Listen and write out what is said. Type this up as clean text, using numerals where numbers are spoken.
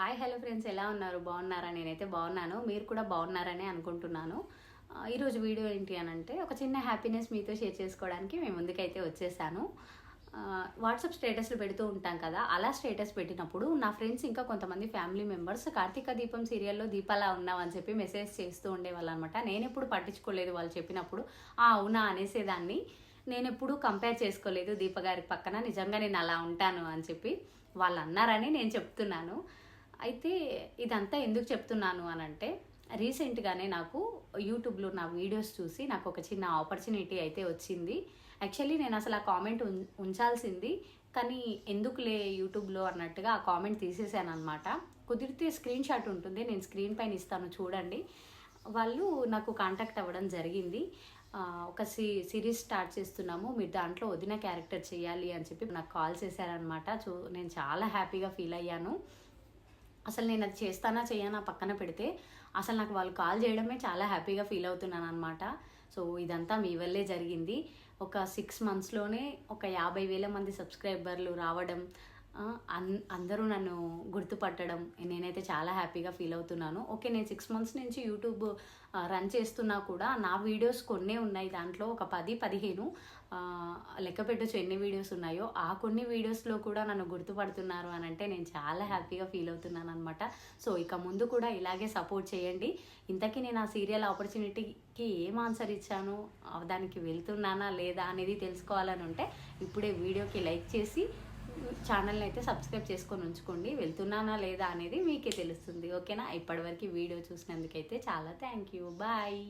Hi hello friends, ఎలా ఉన్నారు? బాగున్నారా? నేనైతే బాగున్నాను. మీరు కూడా బాగున్నారని అనుకుంటున్నాను. ఈరోజు వీడియో ఏంటి అని అంటే, ఒక చిన్న హ్యాపీనెస్ మీతో షేర్ చేసుకోవడానికి మేము ముందుకైతే వచ్చేసాను. వాట్సాప్ స్టేటస్లు పెడుతూ ఉంటాం కదా, అలా స్టేటస్ పెట్టినప్పుడు నా ఫ్రెండ్స్ ఇంకా కొంతమంది ఫ్యామిలీ మెంబర్స్ కార్తీక దీపం సీరియల్లో దీపాలా ఉన్నావు అని చెప్పి మెసేజ్ చేస్తూ ఉండేవాళ్ళు అనమాట. నేను ఎప్పుడు పట్టించుకోలేదు వాళ్ళు చెప్పినప్పుడు. అవునా అనేసేదాన్ని. నేను ఎప్పుడు కంపేర్ చేసుకోలేదు దీప గారి పక్కన. నిజంగా నేను అలా ఉంటాను అని చెప్పి వాళ్ళు అన్నారని నేను చెప్తున్నాను. అయితే ఇదంతా ఎందుకు చెప్తున్నాను అని అంటే, రీసెంట్గానే నాకు యూట్యూబ్లో నా వీడియోస్ చూసి నాకు ఒక చిన్న ఆపర్చునిటీ అయితే వచ్చింది. యాక్చువల్లీ నేను అసలు ఆ కామెంట్ ఉంచాల్సింది, కానీ ఎందుకులే యూట్యూబ్లో అన్నట్టుగా ఆ కామెంట్ తీసేసాను అనమాట. కుదిరితే స్క్రీన్ షాట్ ఉంటుంది, నేను స్క్రీన్ పైన ఇస్తాను చూడండి. వాళ్ళు నాకు కాంటాక్ట్ అవ్వడం జరిగింది. ఒక సిరీస్ స్టార్ట్ చేస్తున్నాము, మీరు దాంట్లో వదిన క్యారెక్టర్ చేయాలి అని చెప్పి నాకు కాల్ చేశారనమాట. నేను చాలా హ్యాపీగా ఫీల్ అయ్యాను. అసలు నేను అది చేస్తానా చేయనా పక్కన పెడితే, అసలు నాకు వాళ్ళు కాల్ చేయడమే చాలా హ్యాపీగా ఫీల్ అవుతున్నాను అనమాట. సో ఇదంతా మీ వల్లే జరిగింది. ఒక 6 మంత్స్లోనే ఒక 50,000 మంది సబ్స్క్రైబర్లు రావడం, అందరూ నన్ను గుర్తుపట్టడం, నేనైతే చాలా హ్యాపీగా ఫీల్ అవుతున్నాను. ఓకే, నేను 6 మంత్స్ నుంచి యూట్యూబ్ రన్ చేస్తున్నా కూడా నా వీడియోస్ కొన్నే ఉన్నాయి. దాంట్లో ఒక 10-15 లెక్క పెట్టొచ్చు ఎన్ని వీడియోస్ ఉన్నాయో. ఆ కొన్ని వీడియోస్లో కూడా నన్ను గుర్తుపడుతున్నారు అని అంటే నేను చాలా హ్యాపీగా ఫీల్ అవుతున్నాను అనమాట. సో ఇక ముందు కూడా ఇలాగే సపోర్ట్ చేయండి. ఇంతకీ నేను ఆ సీరియల్ ఆపర్చునిటీకి ఏం ఆన్సర్ ఇచ్చాను, దానికి వెళ్తున్నానా లేదా అనేది తెలుసుకోవాలని ఉంటే ఇప్పుడే వీడియోకి లైక్ చేసి ఛానల్ని అయితే సబ్స్క్రైబ్ చేసుకొని ఉంచుకోండి. వెళ్తున్నానా లేదా అనేది మీకే తెలుస్తుంది. ఓకేనా? ఇప్పటివరకు వీడియో చూసినందుకైతే చాలా థ్యాంక్ యూ. బాయ్.